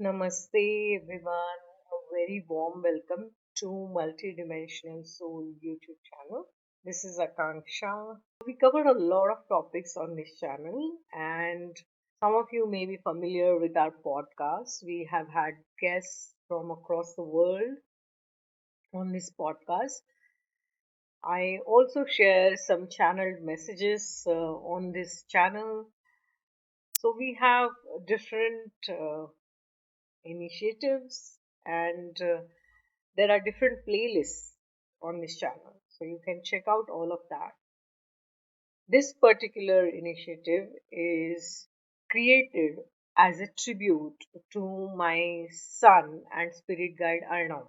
Namaste, everyone. A very warm welcome to Multidimensional Soul YouTube channel. This is akanksshaa. We covered a lot of topics on this channel, and some of you may be familiar with our podcast. We have had guests from across the world on this podcast. I also share some channeled messages on this channel. So we have different initiatives and there are different playlists on this channel, so you can check out all of that. This particular initiative is created as a tribute to my son and spirit guide Arnav.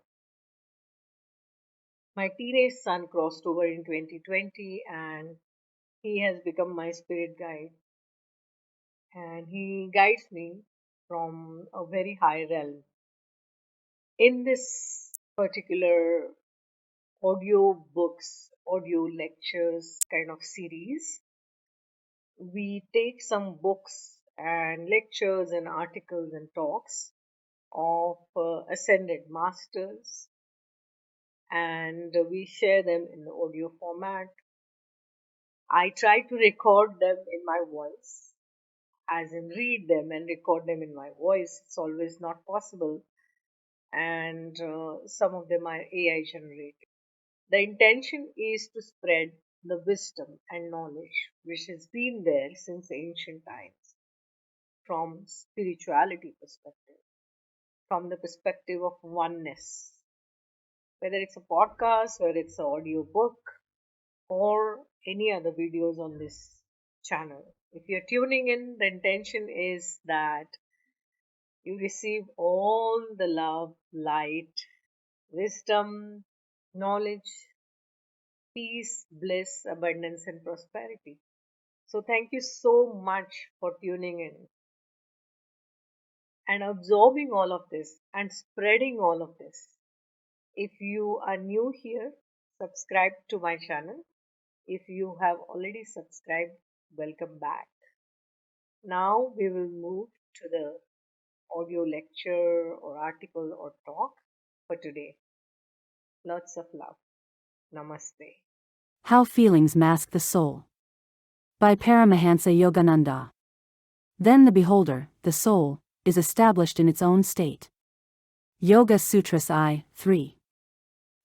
My teenage son crossed over in 2020 and he has become my spirit guide, and he guides me from a very high realm. In this particular audio books, audio lectures kind of series, we take some books and lectures and articles and talks of ascended masters, and we share them in the audio format. I try to record them in my voice, as in read them and record them in my voice. It's always not possible, and some of them are AI generated. The intention is to spread the wisdom and knowledge which has been there since ancient times from spirituality perspective, from the perspective of oneness. Whether it's a podcast, whether it's an audio book, or any other videos on this channel. If you're tuning in, the intention is that you receive all the love, light, wisdom, knowledge, peace, bliss, abundance, and prosperity. So, thank you so much for tuning in and absorbing all of this and spreading all of this. If you are new here, subscribe to my channel. If you have already subscribed, welcome back. Now we will move to the audio lecture or article or talk for today. Lots of love. Namaste. How Feelings Mask the Soul. By Paramahansa Yogananda. Then the beholder, the soul, is established in its own state. Yoga Sutras I, 3.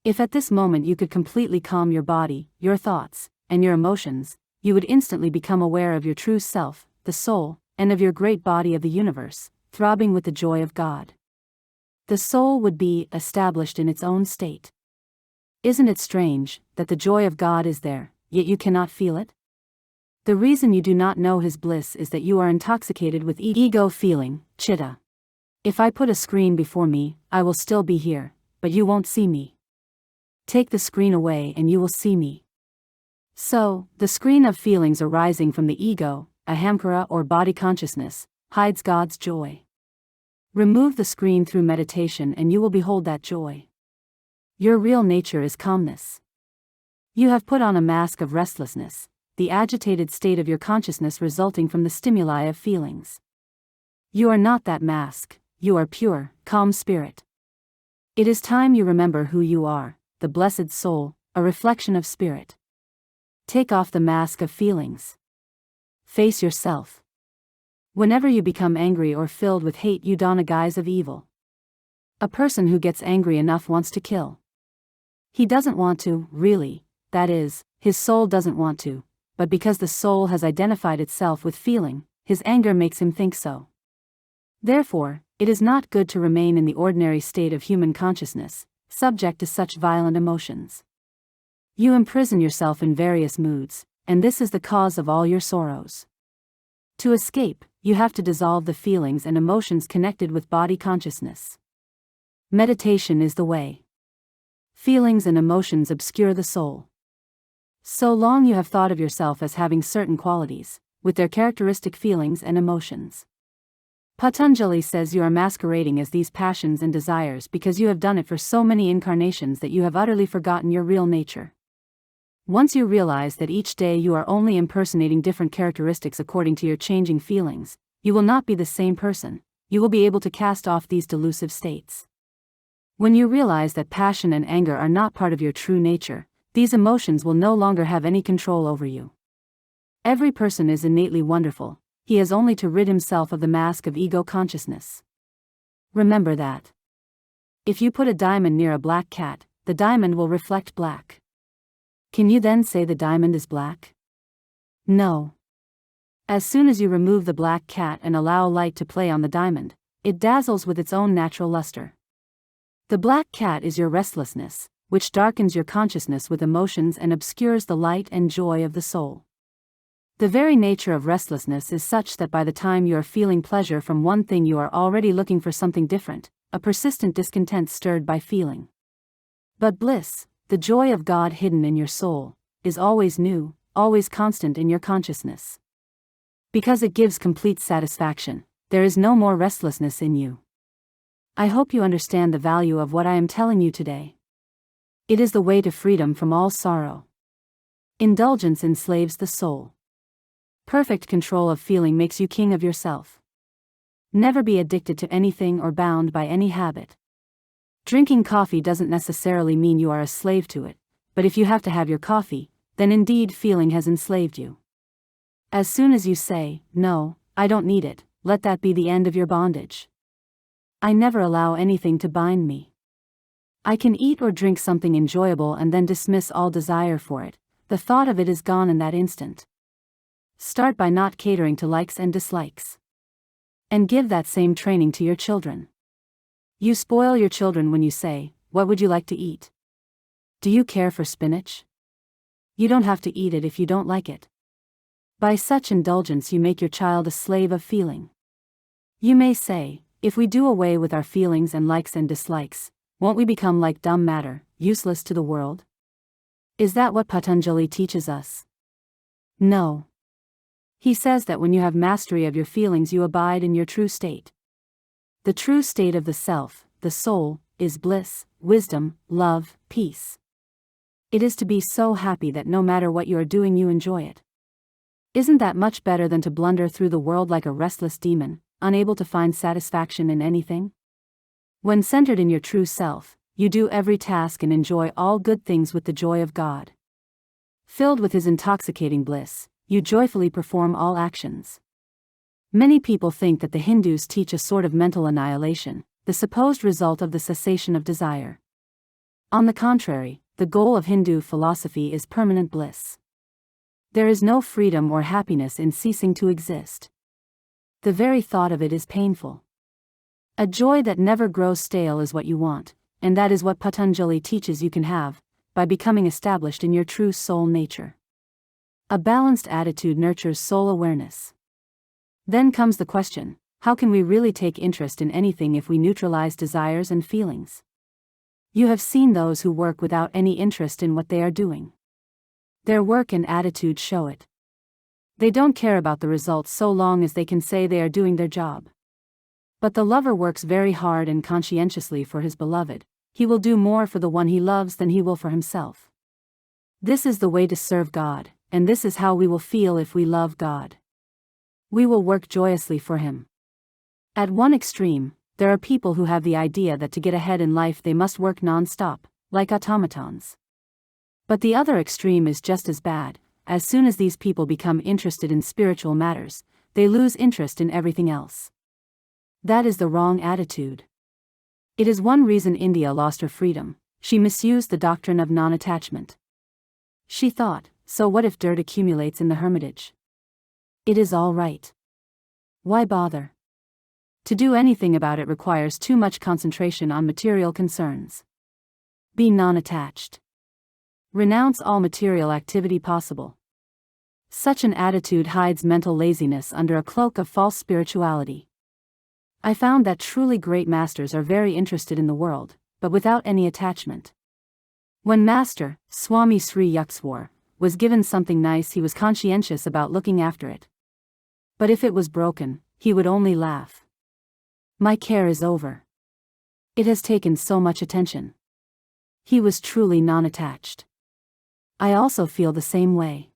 If at this moment you could completely calm your body, your thoughts, and your emotions, you would instantly become aware of your true self, the soul, and of your great body of the universe, throbbing with the joy of God. The soul would be established in its own state. Isn't it strange that the joy of God is there, yet you cannot feel it? The reason you do not know His bliss is that you are intoxicated with ego feeling, chitta. If I put a screen before me, I will still be here, but you won't see me. Take the screen away and you will see me. So, the screen of feelings arising from the ego, ahamkara or body consciousness, hides God's joy. Remove the screen through meditation and you will behold that joy. Your real nature is calmness. You have put on a mask of restlessness, the agitated state of your consciousness resulting from the stimuli of feelings. You are not that mask, you are pure, calm spirit. It is time you remember who you are, the blessed soul, a reflection of spirit. Take off the mask of feelings. Face yourself. Whenever you become angry or filled with hate, you don a guise of evil. A person who gets angry enough wants to kill. He doesn't want to, really, that is, his soul doesn't want to, but because the soul has identified itself with feeling, his anger makes him think so. Therefore, it is not good to remain in the ordinary state of human consciousness, subject to such violent emotions. You imprison yourself in various moods, and this is the cause of all your sorrows. To escape, you have to dissolve the feelings and emotions connected with body consciousness. Meditation is the way. Feelings and emotions obscure the soul. So long you have thought of yourself as having certain qualities, with their characteristic feelings and emotions. Patanjali says you are masquerading as these passions and desires because you have done it for so many incarnations that you have utterly forgotten your real nature. Once you realize that each day you are only impersonating different characteristics according to your changing feelings, you will not be the same person, you will be able to cast off these delusive states. When you realize that passion and anger are not part of your true nature, these emotions will no longer have any control over you. Every person is innately wonderful, he has only to rid himself of the mask of ego consciousness. Remember that. If you put a diamond near a black cat, the diamond will reflect black. Can you then say the diamond is black? No. As soon as you remove the black cat and allow light to play on the diamond, it dazzles with its own natural luster. The black cat is your restlessness, which darkens your consciousness with emotions and obscures the light and joy of the soul. The very nature of restlessness is such that by the time you are feeling pleasure from one thing you are already looking for something different, a persistent discontent stirred by feeling. But bliss, the joy of God hidden in your soul, is always new, always constant in your consciousness. Because it gives complete satisfaction, there is no more restlessness in you. I hope you understand the value of what I am telling you today. It is the way to freedom from all sorrow. Indulgence enslaves the soul. Perfect control of feeling makes you king of yourself. Never be addicted to anything or bound by any habit. Drinking coffee doesn't necessarily mean you are a slave to it, but if you have to have your coffee, then indeed feeling has enslaved you. As soon as you say, "No, I don't need it," let that be the end of your bondage. I never allow anything to bind me. I can eat or drink something enjoyable and then dismiss all desire for it, the thought of it is gone in that instant. Start by not catering to likes and dislikes. And give that same training to your children. You spoil your children when you say, "What would you like to eat? Do you care for spinach?" You don't have to eat it if you don't like it. By such indulgence you make your child a slave of feeling. You may say, if we do away with our feelings and likes and dislikes, won't we become like dumb matter, useless to the world? Is that what Patanjali teaches us? No. He says that when you have mastery of your feelings you abide in your true state. The true state of the self, the soul, is bliss, wisdom, love, peace. It is to be so happy that no matter what you are doing you enjoy it. Isn't that much better than to blunder through the world like a restless demon, unable to find satisfaction in anything? When centered in your true self, you do every task and enjoy all good things with the joy of God. Filled with His intoxicating bliss, you joyfully perform all actions. Many people think that the Hindus teach a sort of mental annihilation, the supposed result of the cessation of desire. On the contrary, the goal of Hindu philosophy is permanent bliss. There is no freedom or happiness in ceasing to exist. The very thought of it is painful. A joy that never grows stale is what you want, and that is what Patanjali teaches you can have, by becoming established in your true soul nature. A balanced attitude nurtures soul awareness. Then comes the question, how can we really take interest in anything if we neutralize desires and feelings? You have seen those who work without any interest in what they are doing. Their work and attitude show it. They don't care about the results so long as they can say they are doing their job. But the lover works very hard and conscientiously for his beloved. He will do more for the one he loves than he will for himself. This is the way to serve God, and this is how we will feel if we love God. We will work joyously for Him. At one extreme, there are people who have the idea that to get ahead in life they must work non-stop, like automatons. But the other extreme is just as bad. As soon as these people become interested in spiritual matters, they lose interest in everything else. That is the wrong attitude. It is one reason India lost her freedom. She misused the doctrine of non-attachment. She thought, so what if dirt accumulates in the hermitage? It is all right. Why bother? To do anything about it requires too much concentration on material concerns. Be non-attached. Renounce all material activity possible. Such an attitude hides mental laziness under a cloak of false spirituality. I found that truly great masters are very interested in the world, but without any attachment. When Master, Swami Sri Yukteswar, was given something nice he was conscientious about looking after it. But if it was broken, he would only laugh. My care is over. It has taken so much attention. He was truly non-attached. I also feel the same way.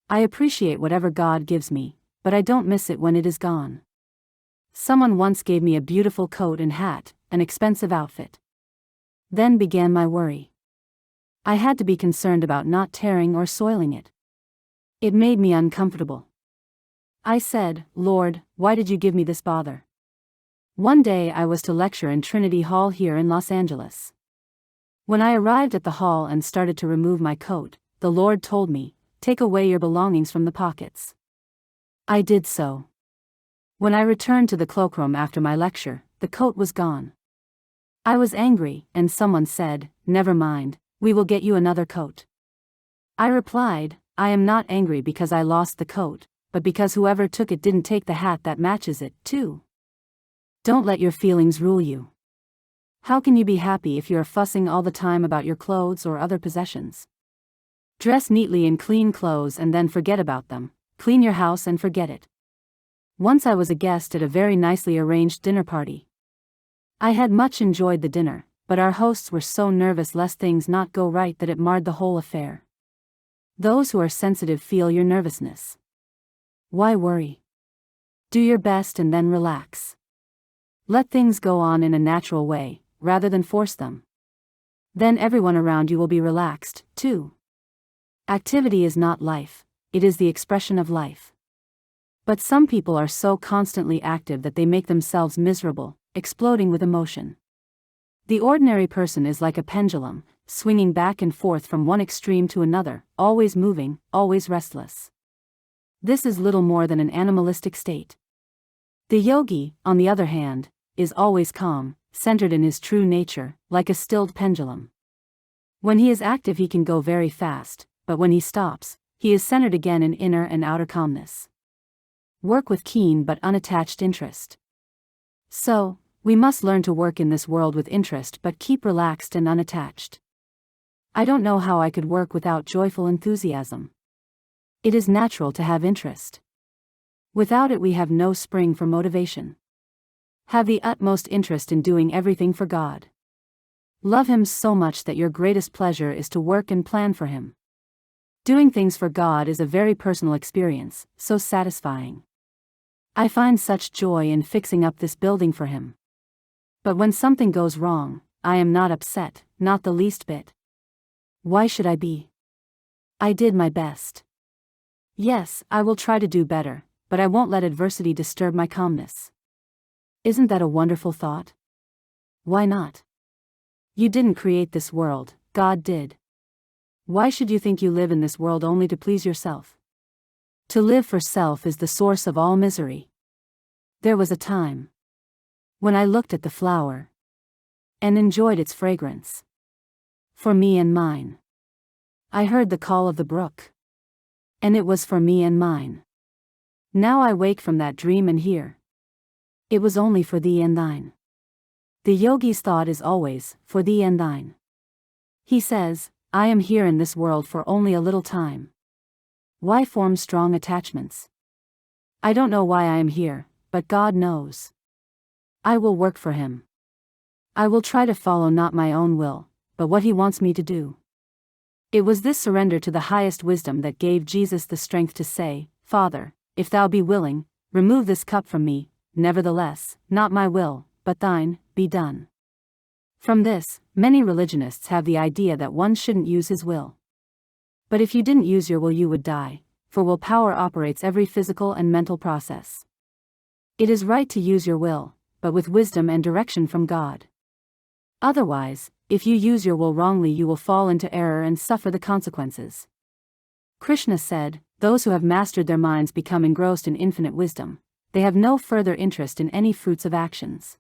I appreciate whatever God gives me, but I don't miss it when it is gone. Someone once gave me a beautiful coat and hat, an expensive outfit. Then began my worry. I had to be concerned about not tearing or soiling it. It made me uncomfortable. I said, Lord, why did you give me this bother? One day I was to lecture in Trinity Hall here in Los Angeles. When I arrived at the hall and started to remove my coat, the Lord told me, take away your belongings from the pockets. I did so. When I returned to the cloakroom after my lecture, the coat was gone. I was angry, and someone said, never mind, we will get you another coat. I replied, I am not angry because I lost the coat, but because whoever took it didn't take the hat that matches it, too. Don't let your feelings rule you. How can you be happy if you are fussing all the time about your clothes or other possessions? Dress neatly in clean clothes and then forget about them. Clean your house and forget it. Once I was a guest at a very nicely arranged dinner party. I had much enjoyed the dinner, but our hosts were so nervous lest things not go right that it marred the whole affair. Those who are sensitive feel your nervousness. Why worry? Do your best and then relax. Let things go on in a natural way, rather than force them. Then everyone around you will be relaxed, too. Activity is not life, it is the expression of life. But some people are so constantly active that they make themselves miserable, exploding with emotion. The ordinary person is like a pendulum, swinging back and forth from one extreme to another, always moving, always restless. This is little more than an animalistic state. The yogi, on the other hand, is always calm, centered in his true nature, like a stilled pendulum. When he is active he can go very fast, but when he stops, he is centered again in inner and outer calmness. Work with keen but unattached interest. So, we must learn to work in this world with interest but keep relaxed and unattached. I don't know how I could work without joyful enthusiasm. It is natural to have interest. Without it we have no spring for motivation. Have the utmost interest in doing everything for God. Love Him so much that your greatest pleasure is to work and plan for Him. Doing things for God is a very personal experience, so satisfying. I find such joy in fixing up this building for Him. But when something goes wrong, I am not upset, not the least bit. Why should I be? I did my best. Yes, I will try to do better, but I won't let adversity disturb my calmness. Isn't that a wonderful thought? Why not? You didn't create this world, God did. Why should you think you live in this world only to please yourself? To live for self is the source of all misery. There was a time when I looked at the flower and enjoyed its fragrance. For me and mine. I heard the call of the brook, and it was for me and mine. Now I wake from that dream and hear. It was only for thee and thine. The yogi's thought is always, for thee and thine. He says, I am here in this world for only a little time. Why form strong attachments? I don't know why I am here, but God knows. I will work for Him. I will try to follow not my own will, but what He wants me to do. It was this surrender to the highest wisdom that gave Jesus the strength to say, Father, if thou be willing, remove this cup from me, nevertheless, not my will, but thine, be done. From this, many religionists have the idea that one shouldn't use his will. But if you didn't use your will you would die, for willpower operates every physical and mental process. It is right to use your will, but with wisdom and direction from God. Otherwise, if you use your will wrongly you will fall into error and suffer the consequences. Krishna said, those who have mastered their minds become engrossed in infinite wisdom. They have no further interest in any fruits of actions.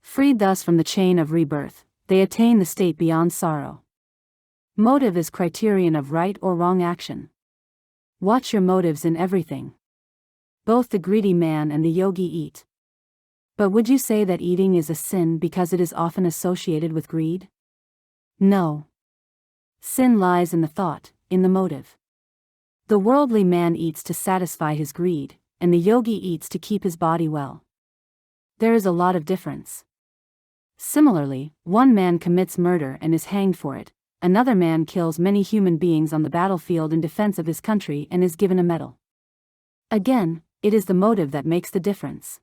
Freed thus from the chain of rebirth, they attain the state beyond sorrow. Motive is criterion of right or wrong action. Watch your motives in everything. Both the greedy man and the yogi eat. But would you say that eating is a sin because it is often associated with greed? No. Sin lies in the thought, in the motive. The worldly man eats to satisfy his greed, and the yogi eats to keep his body well. There is a lot of difference. Similarly, one man commits murder and is hanged for it, another man kills many human beings on the battlefield in defense of his country and is given a medal. Again, it is the motive that makes the difference.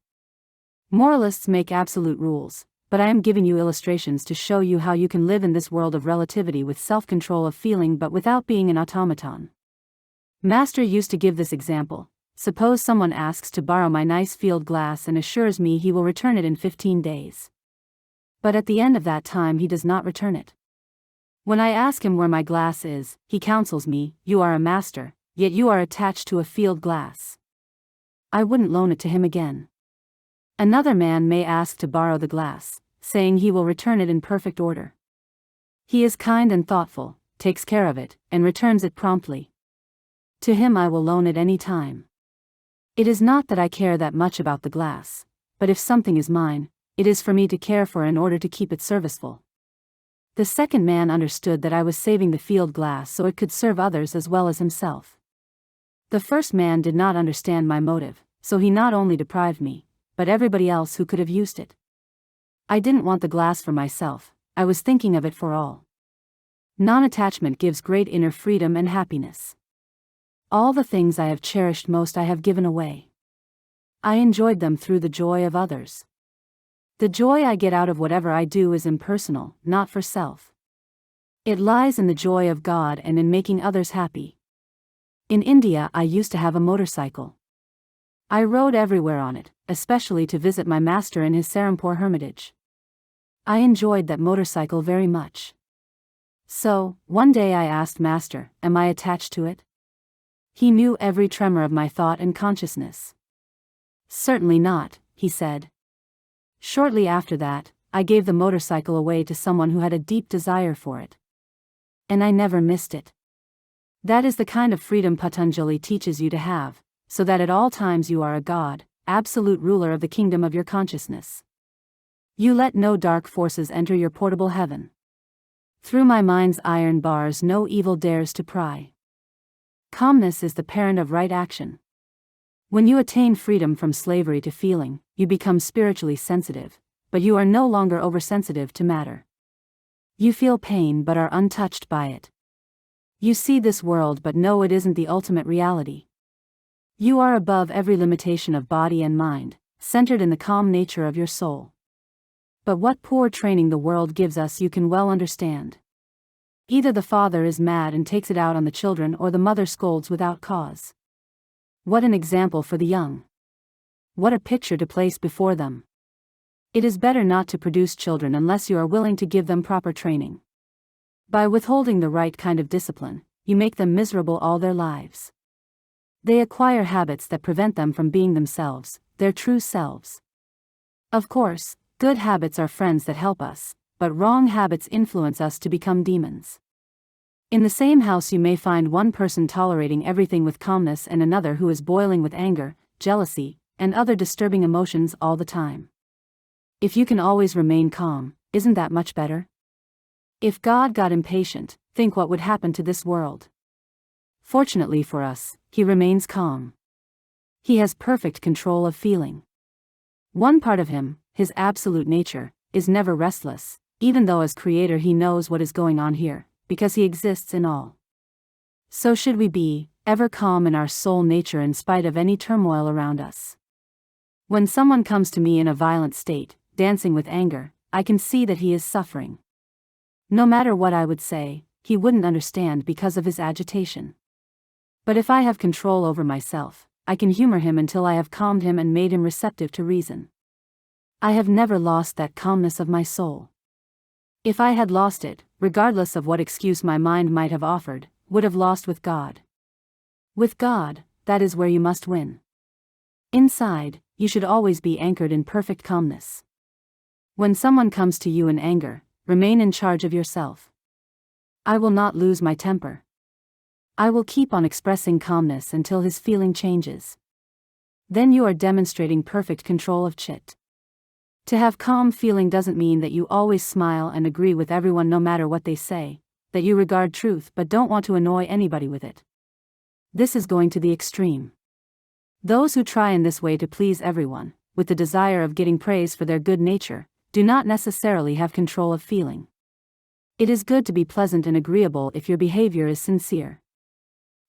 Moralists make absolute rules, but I am giving you illustrations to show you how you can live in this world of relativity with self-control of feeling but without being an automaton. Master used to give this example. Suppose someone asks to borrow my nice field glass and assures me he will return it in 15 days. But at the end of that time he does not return it. When I ask him where my glass is, he counsels me, "You are a master, yet you are attached to a field glass." I wouldn't loan it to him again. Another man may ask to borrow the glass, saying he will return it in perfect order. He is kind and thoughtful, takes care of it, and returns it promptly. To him I will loan it any time. It is not that I care that much about the glass, but if something is mine, it is for me to care for in order to keep it serviceful. The second man understood that I was saving the field glass so it could serve others as well as himself. The first man did not understand my motive, so he not only deprived me, but everybody else who could have used it. I didn't want the glass for myself, I was thinking of it for all. Non-attachment gives great inner freedom and happiness. All the things I have cherished most I have given away. I enjoyed them through the joy of others. The joy I get out of whatever I do is impersonal, not for self. It lies in the joy of God and in making others happy. In India I used to have a motorcycle. I rode everywhere on it, especially to visit my master in his Serampore hermitage. I enjoyed that motorcycle very much. So, one day I asked Master, "Am I attached to it?" He knew every tremor of my thought and consciousness. "Certainly not," he said. Shortly after that, I gave the motorcycle away to someone who had a deep desire for it. And I never missed it. That is the kind of freedom Patanjali teaches you to have, so that at all times you are a God, absolute ruler of the kingdom of your consciousness. You let no dark forces enter your portable heaven. Through my mind's iron bars no evil dares to pry. Calmness is the parent of right action. When you attain freedom from slavery to feeling, you become spiritually sensitive, but you are no longer oversensitive to matter. You feel pain but are untouched by it. You see this world but know it isn't the ultimate reality. You are above every limitation of body and mind, centered in the calm nature of your soul. But what poor training the world gives us you can well understand. Either the father is mad and takes it out on the children or the mother scolds without cause. What an example for the young. What a picture to place before them. It is better not to produce children unless you are willing to give them proper training. By withholding the right kind of discipline, you make them miserable all their lives. They acquire habits that prevent them from being themselves, their true selves. Of course, good habits are friends that help us, but wrong habits influence us to become demons. In the same house you may find one person tolerating everything with calmness and another who is boiling with anger, jealousy, and other disturbing emotions all the time. If you can always remain calm, isn't that much better? If God got impatient, think what would happen to this world. Fortunately for us, he remains calm. He has perfect control of feeling. One part of him, his absolute nature, is never restless, even though as creator he knows what is going on here, because he exists in all. So should we be, ever calm in our soul nature in spite of any turmoil around us. When someone comes to me in a violent state, dancing with anger, I can see that he is suffering. No matter what I would say, he wouldn't understand because of his agitation. But if I have control over myself, I can humor him until I have calmed him and made him receptive to reason. I have never lost that calmness of my soul. If I had lost it, regardless of what excuse my mind might have offered, would have lost with God. With God, that is where you must win. Inside, you should always be anchored in perfect calmness. When someone comes to you in anger, remain in charge of yourself. I will not lose my temper. I will keep on expressing calmness until his feeling changes. Then you are demonstrating perfect control of chit. To have calm feeling doesn't mean that you always smile and agree with everyone no matter what they say, that you regard truth but don't want to annoy anybody with it. This is going to the extreme. Those who try in this way to please everyone, with the desire of getting praise for their good nature, do not necessarily have control of feeling. It is good to be pleasant and agreeable if your behavior is sincere.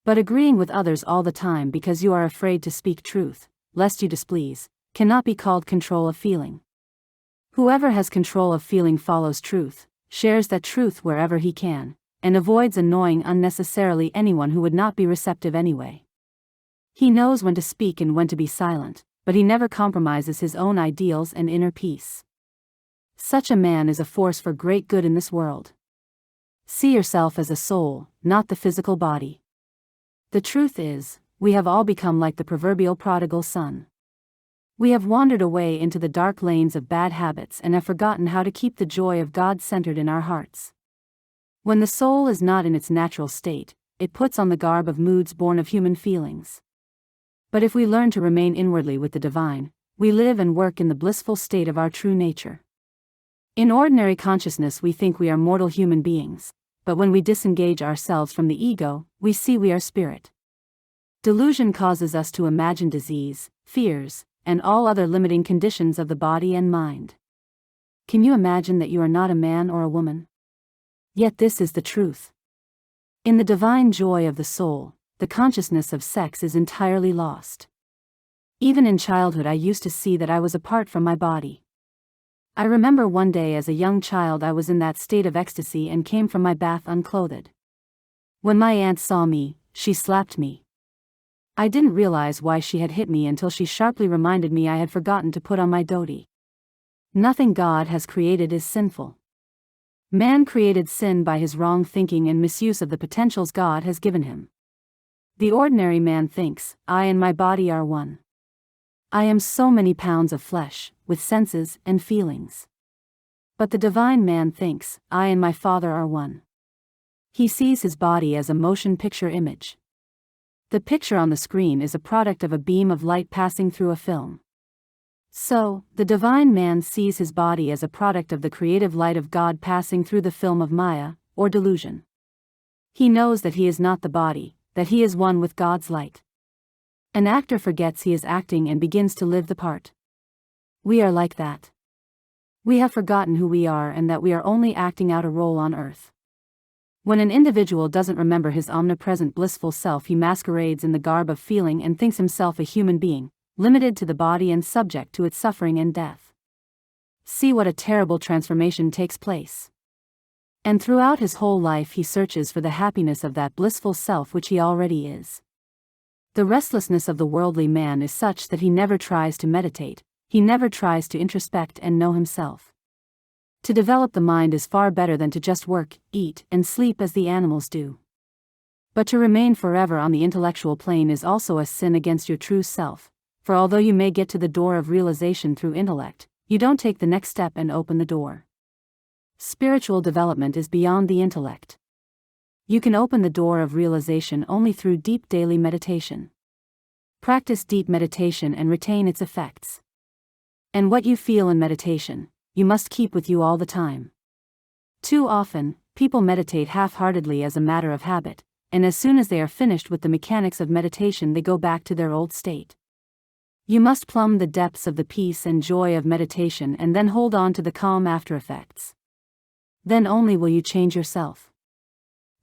But agreeing with others all the time because you are afraid to speak truth, lest you displease, cannot be called control of feeling. Whoever has control of feeling follows truth, shares that truth wherever he can, and avoids annoying unnecessarily anyone who would not be receptive anyway. He knows when to speak and when to be silent, but he never compromises his own ideals and inner peace. Such a man is a force for great good in this world. See yourself as a soul, not the physical body. The truth is, we have all become like the proverbial prodigal son. We have wandered away into the dark lanes of bad habits and have forgotten how to keep the joy of God centered in our hearts. When the soul is not in its natural state, it puts on the garb of moods born of human feelings. But if we learn to remain inwardly with the divine, we live and work in the blissful state of our true nature. In ordinary consciousness we think we are mortal human beings, but when we disengage ourselves from the ego, we see we are spirit. Delusion causes us to imagine disease, fears, and all other limiting conditions of the body and mind. Can you imagine that you are not a man or a woman? Yet this is the truth. In the divine joy of the soul, the consciousness of sex is entirely lost. Even in childhood I used to see that I was apart from my body. I remember one day as a young child I was in that state of ecstasy and came from my bath unclothed. When my aunt saw me, she slapped me. I didn't realize why she had hit me until she sharply reminded me I had forgotten to put on my dhoti. Nothing God has created is sinful. Man created sin by his wrong thinking and misuse of the potentials God has given him. The ordinary man thinks, I and my body are one. I am so many pounds of flesh, with senses and feelings. But the divine man thinks, I and my Father are one. He sees his body as a motion picture image. The picture on the screen is a product of a beam of light passing through a film. So, the divine man sees his body as a product of the creative light of God passing through the film of Maya, or delusion. He knows that he is not the body, that he is one with God's light. An actor forgets he is acting and begins to live the part. We are like that. We have forgotten who we are and that we are only acting out a role on earth. When an individual doesn't remember his omnipresent blissful self, he masquerades in the garb of feeling and thinks himself a human being, limited to the body and subject to its suffering and death. See what a terrible transformation takes place. And throughout his whole life he searches for the happiness of that blissful self which he already is. The restlessness of the worldly man is such that he never tries to meditate, he never tries to introspect and know himself. To develop the mind is far better than to just work, eat, and sleep as the animals do. But to remain forever on the intellectual plane is also a sin against your true self, for although you may get to the door of realization through intellect, you don't take the next step and open the door. Spiritual development is beyond the intellect. You can open the door of realization only through deep daily meditation. Practice deep meditation and retain its effects. And what you feel in meditation, you must keep with you all the time. Too often, people meditate half-heartedly as a matter of habit, and as soon as they are finished with the mechanics of meditation they go back to their old state. You must plumb the depths of the peace and joy of meditation and then hold on to the calm after effects. Then only will you change yourself.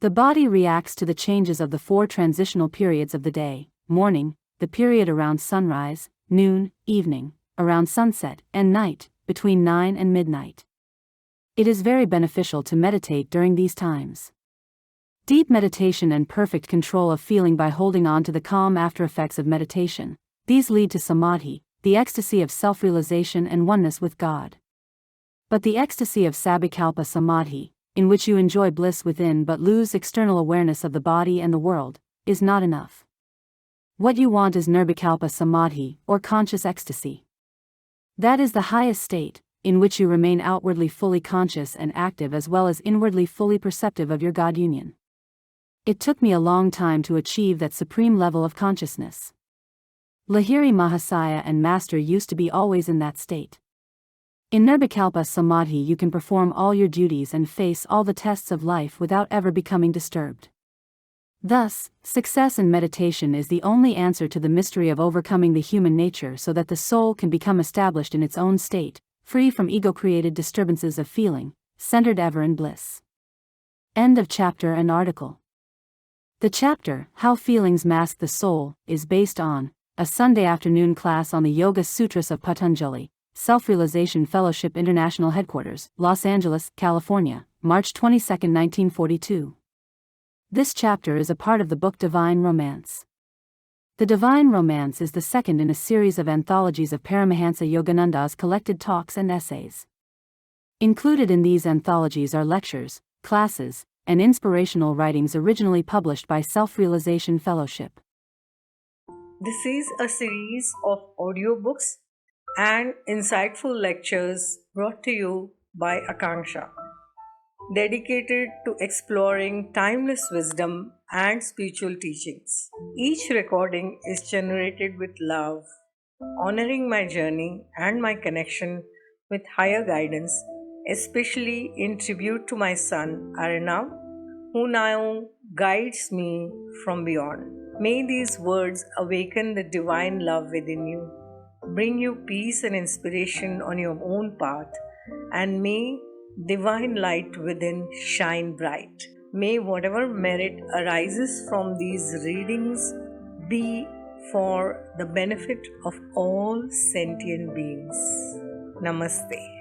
The body reacts to the changes of the 4 transitional periods of the day: morning, the period around sunrise, noon, evening, around sunset, and night, between 9 and midnight. It is very beneficial to meditate during these times. Deep meditation and perfect control of feeling by holding on to the calm after effects of meditation, these lead to samadhi, the ecstasy of self-realization and oneness with God. But the ecstasy of sabhikalpa samadhi, in which you enjoy bliss within but lose external awareness of the body and the world, is not enough. What you want is nirvikalpa samadhi, or conscious ecstasy. That is the highest state, in which you remain outwardly fully conscious and active as well as inwardly fully perceptive of your God union. It took me a long time to achieve that supreme level of consciousness. Lahiri Mahasaya and Master used to be always in that state. In nirvikalpa samadhi you can perform all your duties and face all the tests of life without ever becoming disturbed. Thus, success in meditation is the only answer to the mystery of overcoming the human nature so that the soul can become established in its own state, free from ego-created disturbances of feeling, centered ever in bliss. End of chapter and article. The chapter, How Feelings Mask the Soul, is based on a Sunday afternoon class on the Yoga Sutras of Patanjali, Self-Realization Fellowship International Headquarters, Los Angeles, California, March 22, 1942. This chapter is a part of the book Divine Romance. The Divine Romance is the second in a series of anthologies of Paramahansa Yogananda's collected talks and essays. Included in these anthologies are lectures, classes, and inspirational writings originally published by Self-Realization Fellowship. This is a series of audiobooks and insightful lectures brought to you by Akanksha, dedicated to exploring timeless wisdom and spiritual teachings. Each recording is generated with love, honoring my journey and my connection with higher guidance, especially in tribute to my son Arnav, who now guides me from beyond. May these words awaken the divine love within you, bring you peace and inspiration on your own path, and may divine light within shine bright. May whatever merit arises from these readings be for the benefit of all sentient beings. Namaste.